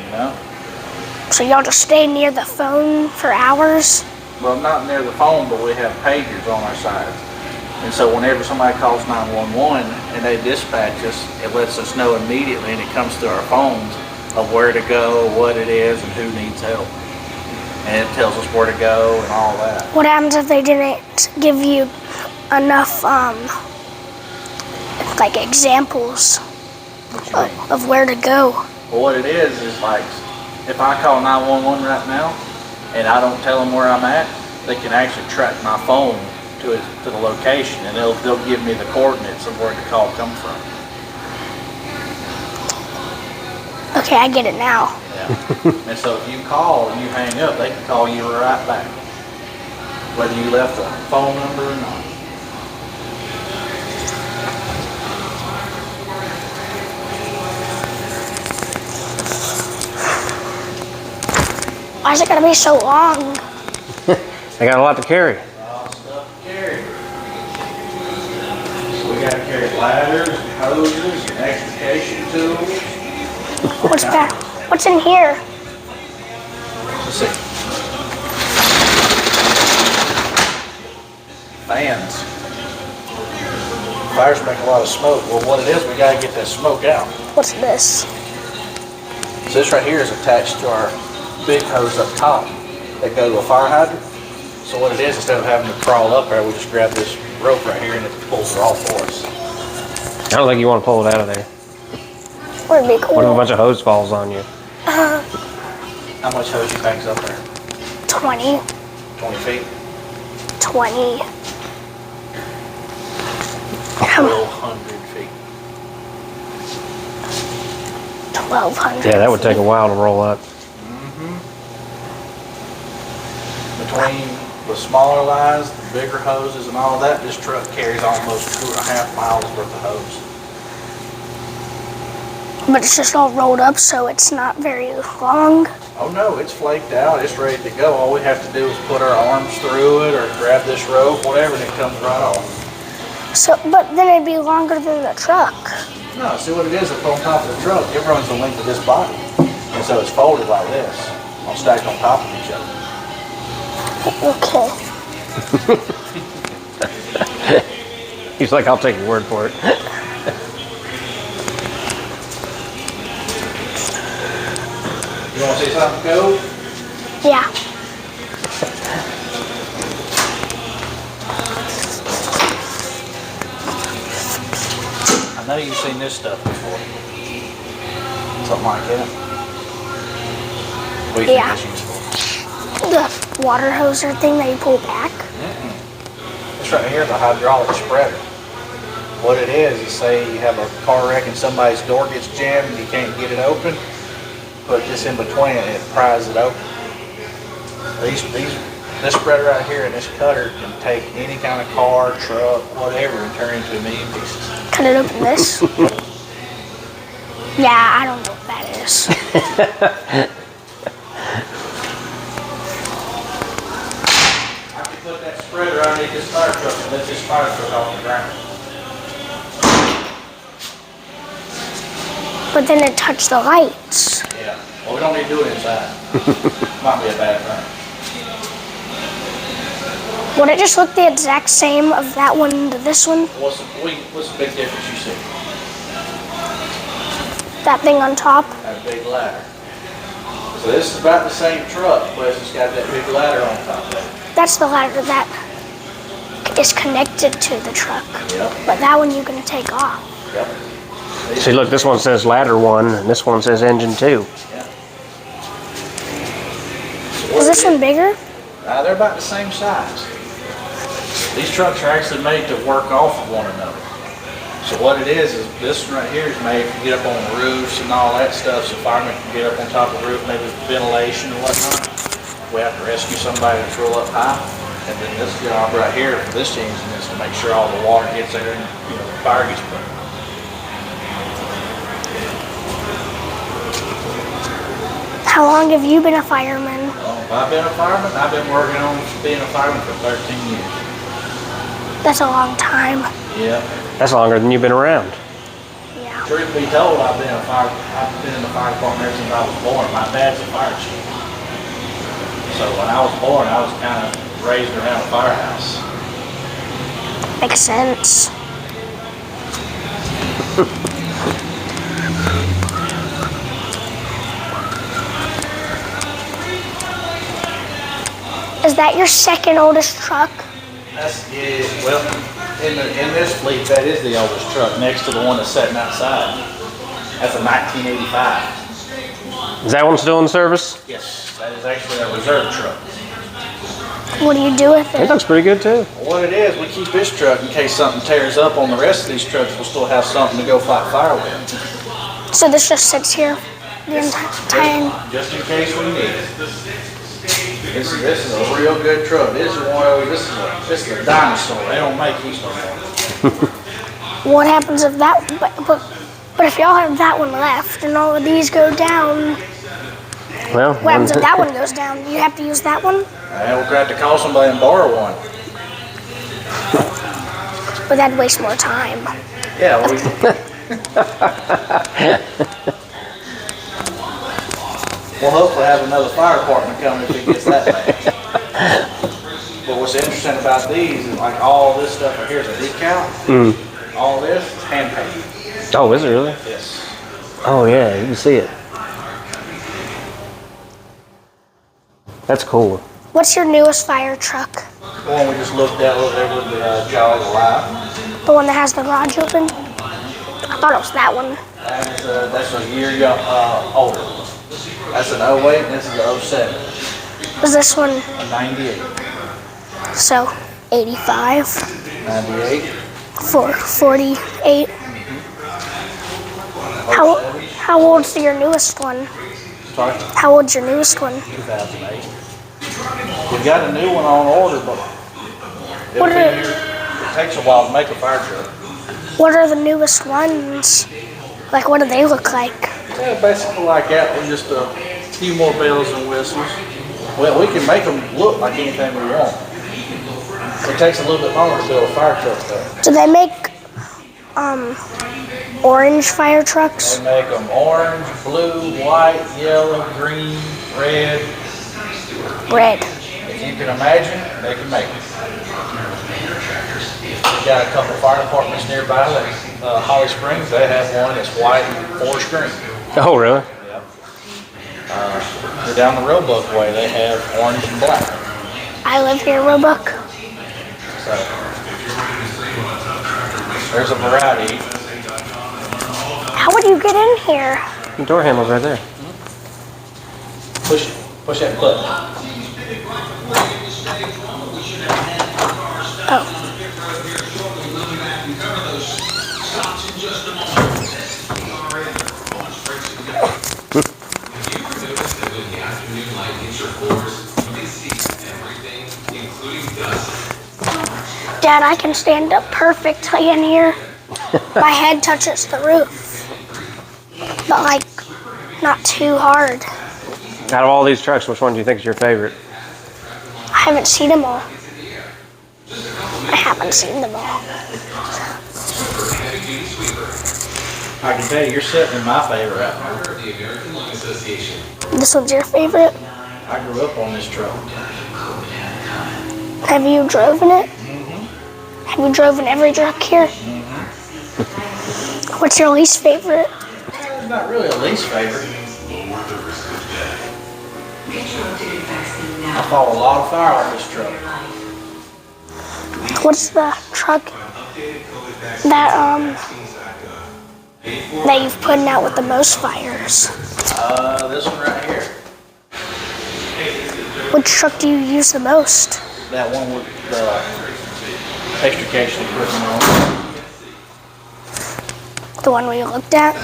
Speaker 2: So y'all just stay near the phone for hours?
Speaker 4: Well, not near the phone, but we have pagers on our sides. And so whenever somebody calls 911 and they dispatch us, it lets us know immediately and it comes through our phones of where to go, what it is, and who needs help. And it tells us where to go and all that.
Speaker 2: What happens if they didn't give you enough, like examples of where to go?
Speaker 4: Well, what it is like, if I call 911 right now and I don't tell them where I'm at, they can actually track my phone to the location, and they'll give me the coordinates of where the call comes from.
Speaker 2: Okay, I get it now.
Speaker 4: Yeah. And so if you call and you hang up, they can call you right back, whether you left a phone number or not.
Speaker 2: Why is it gotta be so long?
Speaker 1: They got a lot to carry.
Speaker 4: All stuff to carry. So we gotta carry ladders, hoses, and extrication tools.
Speaker 2: What's back? What's in here?
Speaker 4: Let's see. Fans. Fires make a lot of smoke. Well, what it is, we gotta get that smoke out.
Speaker 2: What's this?
Speaker 4: So this right here is attached to our big hose up top that go to a fire hydrant. So what it is, instead of having to crawl up there, we just grab this rope right here and it pulls it off for us.
Speaker 1: I don't think you want to pull it out of there.
Speaker 2: Would be cool.
Speaker 1: What if a bunch of hose falls on you?
Speaker 4: How much hose you think's up there?
Speaker 2: 20.
Speaker 4: 20 feet?
Speaker 2: 20. How
Speaker 4: 1,200 feet.
Speaker 2: 1,200.
Speaker 1: Yeah, that would take a while to roll up.
Speaker 4: Between the smaller lines, the bigger hoses and all that, this truck carries almost 2.5 miles worth of hose.
Speaker 2: But it's just all rolled up, so it's not very long.
Speaker 4: Oh no, it's flaked out, it's ready to go. All we have to do is put our arms through it or grab this rope, whatever, and it comes right off.
Speaker 2: So, but then it'd be longer than the truck.
Speaker 4: No, see what it is up on top of the truck, it runs the length of this body. And so it's folded like this, all stacked on top of each other.
Speaker 2: Okay.
Speaker 1: He's like, I'll take your word for it.
Speaker 4: You want to see something cool?
Speaker 2: Yeah.
Speaker 4: I know you've seen this stuff before. Something like that. What do you think
Speaker 2: Yeah.
Speaker 4: that's useful?
Speaker 2: The water hoser thing that you pull back.
Speaker 4: This right here is a hydraulic spreader. What it is say you have a car wreck and somebody's door gets jammed and you can't get it open, put this in between it and it pries it open. This spreader right here and this cutter can take any kind of car, truck, whatever and turn it into a million pieces.
Speaker 2: Cut it open this. Yeah, I don't know what that is.
Speaker 4: I can put that spreader underneath this fire truck and let this fire truck off the ground.
Speaker 2: But then it touched the lights.
Speaker 4: Yeah. Well, we don't need to do it inside. Might be a bad thing.
Speaker 2: Would it just look the exact same of that one to this one?
Speaker 4: What's the big difference you see?
Speaker 2: That thing on top?
Speaker 4: That big ladder. So this is about the same truck, but it's just got that big ladder on top of it.
Speaker 2: That's the ladder that is connected to the truck.
Speaker 4: Yep.
Speaker 2: But that one you can take off.
Speaker 4: Yep.
Speaker 1: See, look, this one says ladder 1, and this one says engine 2.
Speaker 4: Yeah. So
Speaker 2: Is this one bigger?
Speaker 4: They're about the same size. These trucks are actually made to work off of one another. So what it is this one right here is made to get up on roofs and all that stuff, so firemen can get up on top of the roof, maybe ventilation and whatnot. We have to rescue somebody that's real up high. And then this job right here for this engine is to make sure all the water gets there and the fire gets put.
Speaker 2: How long have you been a fireman?
Speaker 4: I've been a fireman. I've been working on being a fireman for 13 years.
Speaker 2: That's a long time.
Speaker 4: Yeah.
Speaker 1: That's longer than you've been around.
Speaker 2: Yeah.
Speaker 4: Truth be told, I've been in the fire department ever since I was born. My dad's a fire chief. So when I was born, I was kind of raised around a firehouse.
Speaker 2: Makes sense. Is that your second oldest truck?
Speaker 4: Well, in this fleet, that is the oldest truck, next to the one that's sitting outside. That's a 1985.
Speaker 1: Is that one still in service?
Speaker 4: Yes, that is actually a reserve truck.
Speaker 2: What do you do with
Speaker 1: It
Speaker 2: it?
Speaker 1: looks pretty good, too.
Speaker 4: What it is, we keep this truck in case something tears up on the rest of these trucks. We'll still have something to go fight fire with.
Speaker 2: So this just sits here the entire time.
Speaker 4: Just in case we need it. This is a real good truck. This is a dinosaur. They don't make these no more.
Speaker 2: What happens if that? But if y'all have that one left and all of these go down,
Speaker 1: Well,
Speaker 2: What happens if that one goes down? You have to use that one,
Speaker 4: And we're going to have to call somebody and borrow one.
Speaker 2: but that'd waste more time.
Speaker 4: Yeah, we'll hopefully have another fire department coming if it gets that bad. But what's interesting about these is like all this stuff right here is a decal. All this is hand painted.
Speaker 1: oh, is it really?
Speaker 4: Yes.
Speaker 1: Oh yeah, you can see it. That's cool.
Speaker 2: What's your newest fire truck?
Speaker 4: The one we just looked at over there with the Jolly Alive.
Speaker 2: The one that has the garage open? I thought it was that one.
Speaker 4: That's a year older. That's an 08 and this is an 07.
Speaker 2: Was this one,
Speaker 4: A 98.
Speaker 2: so 85
Speaker 4: 98.
Speaker 2: for 48? How old's your newest one?
Speaker 4: Sorry?
Speaker 2: How old's your newest one?
Speaker 4: 2008. We've got a new one on order, but
Speaker 2: What are-
Speaker 4: it takes a while to make a fire truck.
Speaker 2: What are the newest ones? Like, what do they look like?
Speaker 4: Yeah, basically like that, with just a few more bells and whistles. Well, we can make them look like anything we want. It takes a little bit longer to build a fire truck though.
Speaker 2: Do they make orange fire trucks?
Speaker 4: They make them orange, blue, white, yellow, green, red.
Speaker 2: Red.
Speaker 4: If you can imagine, they can make them. We got a couple fire departments nearby, like Holly Springs. They have one that's white and forest green.
Speaker 1: Oh really?
Speaker 4: Yep. They're down the Roebuck way. They have orange and black.
Speaker 2: I live near Roebuck.
Speaker 4: So there's a variety.
Speaker 2: How would you get in here?
Speaker 1: The door handle's right there.
Speaker 4: Push that button.
Speaker 2: Oh. Dad, I can stand up perfectly in here. My head touches the roof. But like, not too hard.
Speaker 1: Out of all these trucks, which one do you think is your favorite?
Speaker 2: I haven't seen them all. I haven't seen them all.
Speaker 4: I can tell you, you're sitting in my favorite right now.
Speaker 2: This one's your favorite?
Speaker 4: I grew up on this truck.
Speaker 2: Have you driven it? Have you driven every truck here? What's your least favorite?
Speaker 4: It's not really a least favorite. I fought a lot of fire on this truck.
Speaker 2: What's the truck that you've put out with the most fires?
Speaker 4: This one right here.
Speaker 2: Which truck do you use the most?
Speaker 4: That one with the extrication equipment on.
Speaker 2: The one we looked at?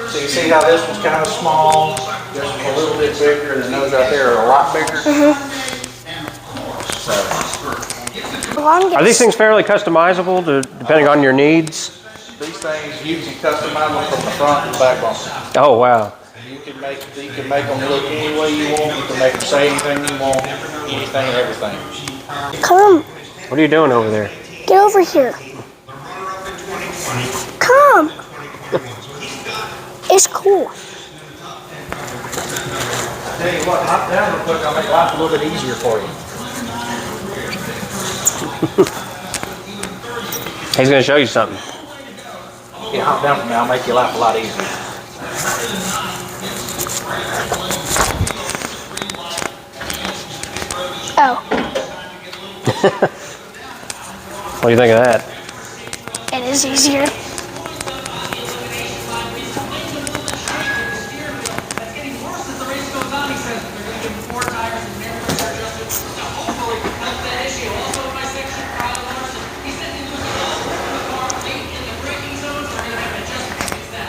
Speaker 4: So you see how this one's kind of small, this one's a little bit bigger, and those out there are a lot bigger? So,
Speaker 1: Are these things fairly customizable depending on your needs?
Speaker 4: these things, you can customize them from the front and back on.
Speaker 1: Oh wow.
Speaker 4: You can make them look any way you want, you can make them say anything you want, anything and everything.
Speaker 2: Come,
Speaker 1: What are you doing over there?
Speaker 2: get over here. Come. It's cool.
Speaker 4: I tell you what, hop down real quick, I'll make life a little bit easier for you.
Speaker 1: He's going to show you something.
Speaker 4: Yeah, hop down for me, I'll make your life a lot easier.
Speaker 2: Oh,
Speaker 1: What do you think of that?
Speaker 2: it is easier.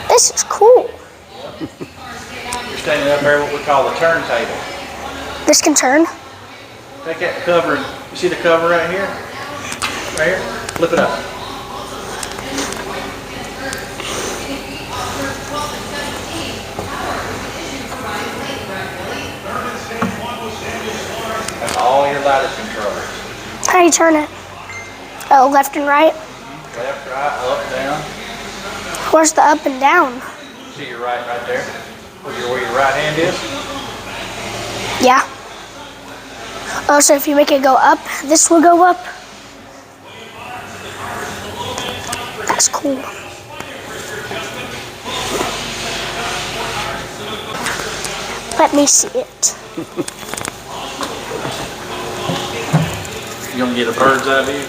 Speaker 2: This is cool.
Speaker 4: You're standing up there what we call the turntable.
Speaker 2: This can turn.
Speaker 4: Take that cover, you see the cover right here? Right here? Flip it up. all your ladder controls.
Speaker 2: How do you turn it? Oh, left and right?
Speaker 4: Left, right, up, down.
Speaker 2: Where's the up and down?
Speaker 4: See your right there? Where your right hand is?
Speaker 2: Yeah. Oh, so if you make it go up, this will go up? That's cool. Let me see it.
Speaker 4: You gonna get a bird's eye view?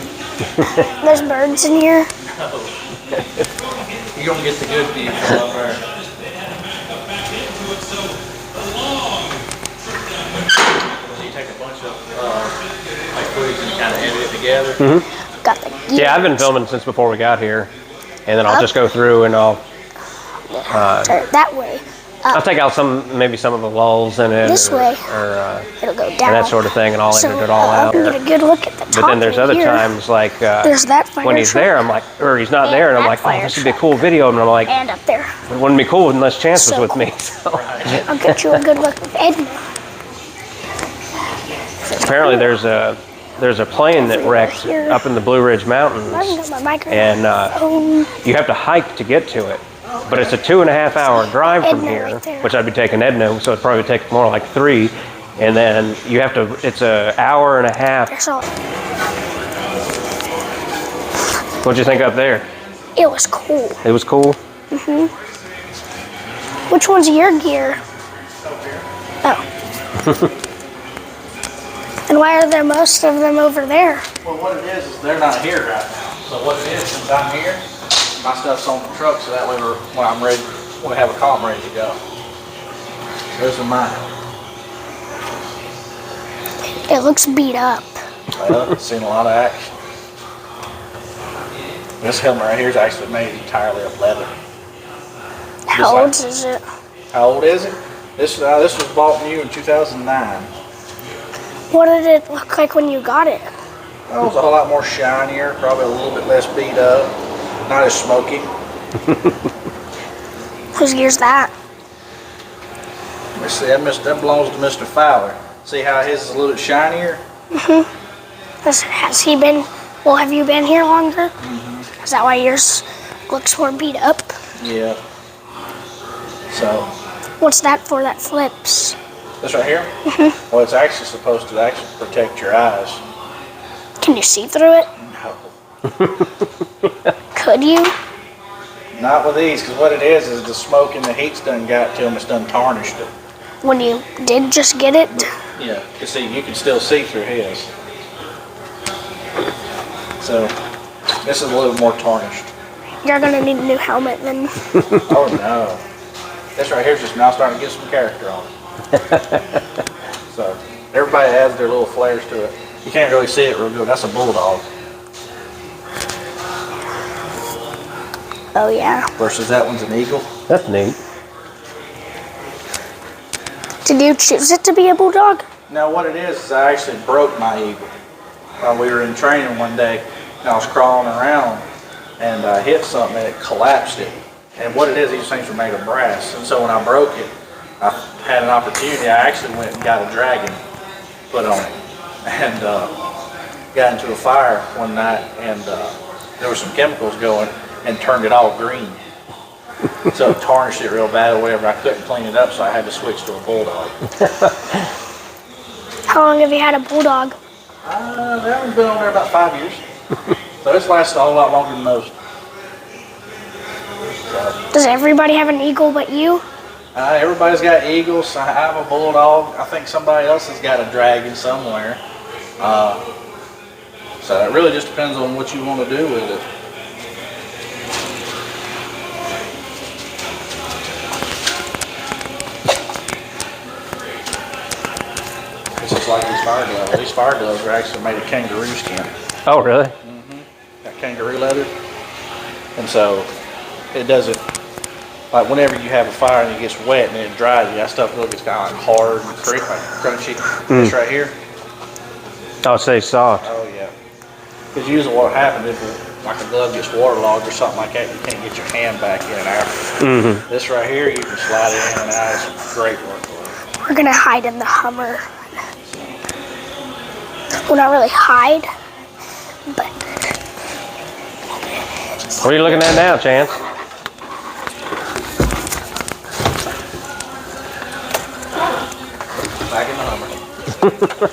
Speaker 2: There's birds in here.
Speaker 4: You gonna get the good view from up there. So you take a bunch of like footage and kind of edit it together.
Speaker 2: Got the gears.
Speaker 1: Yeah, I've been filming since before we got here, and then I'll just go through and I'll
Speaker 2: Turn it that way.
Speaker 1: take out maybe some of the lulls in it,
Speaker 2: This
Speaker 1: or,
Speaker 2: way.
Speaker 1: or
Speaker 2: It'll go
Speaker 1: and
Speaker 2: down.
Speaker 1: that sort of thing, and I'll
Speaker 2: So
Speaker 1: edit it all
Speaker 2: I
Speaker 1: out.
Speaker 2: can get a good look at the top.
Speaker 1: But then there's
Speaker 2: right
Speaker 1: other
Speaker 2: here.
Speaker 1: times like
Speaker 2: There's that fire
Speaker 1: when he's
Speaker 2: truck.
Speaker 1: there, I'm like, or he's not there, and I'm
Speaker 2: that
Speaker 1: like, oh,
Speaker 2: fire
Speaker 1: this would be a
Speaker 2: truck.
Speaker 1: cool video, and I'm like,
Speaker 2: And up there.
Speaker 1: it wouldn't be cool unless Chance was
Speaker 2: So
Speaker 1: with me.
Speaker 2: cool.
Speaker 1: So.
Speaker 2: I'll get you a good look of Edna.
Speaker 1: Apparently there's a plane that wrecked
Speaker 2: Here.
Speaker 1: up in the Blue Ridge Mountains,
Speaker 2: I haven't got my microphone.
Speaker 1: and you have to hike to get to it. But it's a 2.5-hour drive from
Speaker 2: Edna
Speaker 1: here,
Speaker 2: right there.
Speaker 1: which I'd be taking Edna, so it'd probably take more like 3. And then you have to, it's an hour and a half.
Speaker 2: There's all.
Speaker 1: What'd you think up there?
Speaker 2: It was cool.
Speaker 1: It was cool?
Speaker 2: Which one's your gear? Oh. And why are there most of them over there?
Speaker 4: Well, what it is they're not here right now. So what it is, since I'm here, my stuff's on the truck, so that way when I'm ready, when I have a call, I'm ready to go. Those are mine.
Speaker 2: It looks beat up.
Speaker 4: Well, I've seen a lot of action. This helmet right here is actually made entirely of leather.
Speaker 2: How
Speaker 4: like-
Speaker 2: old is it?
Speaker 4: How old is it? This was bought new in 2009.
Speaker 2: What did it look like when you got it?
Speaker 4: Well, it was a whole lot more shinier, probably a little bit less beat up, not as smoky.
Speaker 2: Whose gear's that?
Speaker 4: Let's see, that belongs to Mr. Fowler. See how his is a little bit shinier?
Speaker 2: Has he been? Well, have you been here longer? Is that why yours looks more beat up?
Speaker 4: Yeah. So,
Speaker 2: What's that for? That flips.
Speaker 4: this right here? Well, it's actually supposed to actually protect your eyes.
Speaker 2: Can you see through it?
Speaker 4: No.
Speaker 2: Could you?
Speaker 4: Not with these, because what it is the smoke and the heat's done got to them, it's done tarnished it.
Speaker 2: When you did just get it?
Speaker 4: Yeah, you see, you can still see through his. So, this is a little more tarnished.
Speaker 2: You're gonna need a new helmet then.
Speaker 4: Oh no. This right here is just now starting to get some character on it. So, everybody adds their little flares to it. You can't really see it real good. That's a bulldog.
Speaker 2: Oh yeah.
Speaker 4: Versus that one's an eagle.
Speaker 1: That's neat.
Speaker 2: Did you choose it to be a bulldog?
Speaker 4: Now what it is I actually broke my eagle. We were in training one day and I was crawling around and I hit something and it collapsed it. And what it is, these things are made of brass. And so when I broke it, I had an opportunity. I actually went and got a dragon put on it. And got into a fire one night and there were some chemicals going and turned it all green. So it tarnished it real bad or whatever. I couldn't clean it up, so I had to switch to a bulldog.
Speaker 2: How long have you had a bulldog?
Speaker 4: That one's been on there about 5 years. So it's lasted a whole lot longer than most. So,
Speaker 2: Does everybody have an eagle but you?
Speaker 4: everybody's got eagles. I have a bulldog. I think somebody else has got a dragon somewhere. So it really just depends on what you want to do with it. It's just like these fire gloves. These fire gloves are actually made of kangaroo skin.
Speaker 1: Oh, really?
Speaker 4: Got kangaroo leather. And so it doesn't, like whenever you have a fire and it gets wet and it dries, that stuff really gets kind of like hard and crunchy. This right here,
Speaker 1: I'll say soft.
Speaker 4: oh yeah. Because usually what happens if like a glove gets waterlogged or something like that, you can't get your hand back in after. This right here, you can slide it in and out. It's great work.
Speaker 2: We're gonna hide in the Hummer. Well, not really hide, but
Speaker 1: What are you looking at now, Chance?
Speaker 4: Back in the Hummer.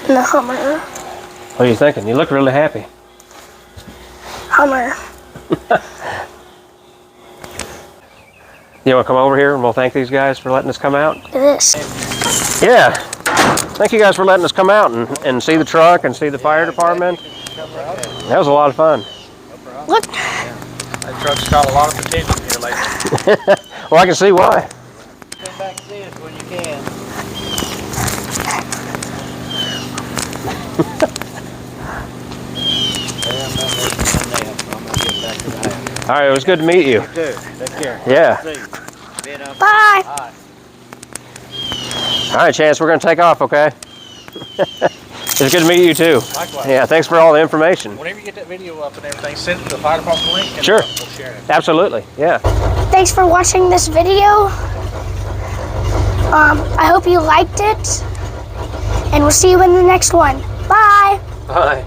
Speaker 2: in the Hummer.
Speaker 1: What are you thinking? You look really happy.
Speaker 2: Hummer.
Speaker 1: You want to come over here and we'll thank these guys for letting us come out?
Speaker 2: Look at this.
Speaker 1: Yeah. Thank you guys for letting us come out and see the truck and see the fire department. That was a lot of fun.
Speaker 2: Look.
Speaker 4: That truck's got a lot of potential here lately.
Speaker 1: Well, I can see why.
Speaker 3: Come back and see us when you can.
Speaker 1: All right, it was good to meet you.
Speaker 3: You too. Take care.
Speaker 1: Yeah.
Speaker 3: See you. Vietnam.
Speaker 2: Bye.
Speaker 3: Bye.
Speaker 1: All right, Chance, we're going to take off, okay? It's good to meet you too.
Speaker 4: Likewise.
Speaker 1: Yeah, thanks for all the information.
Speaker 4: Whenever you get that video up and everything, send it to the fire department link and
Speaker 1: Sure.
Speaker 4: we'll share it.
Speaker 1: Absolutely, yeah.
Speaker 2: Thanks for watching this video. I hope you liked it, and we'll see you in the next one. Bye.
Speaker 1: Bye.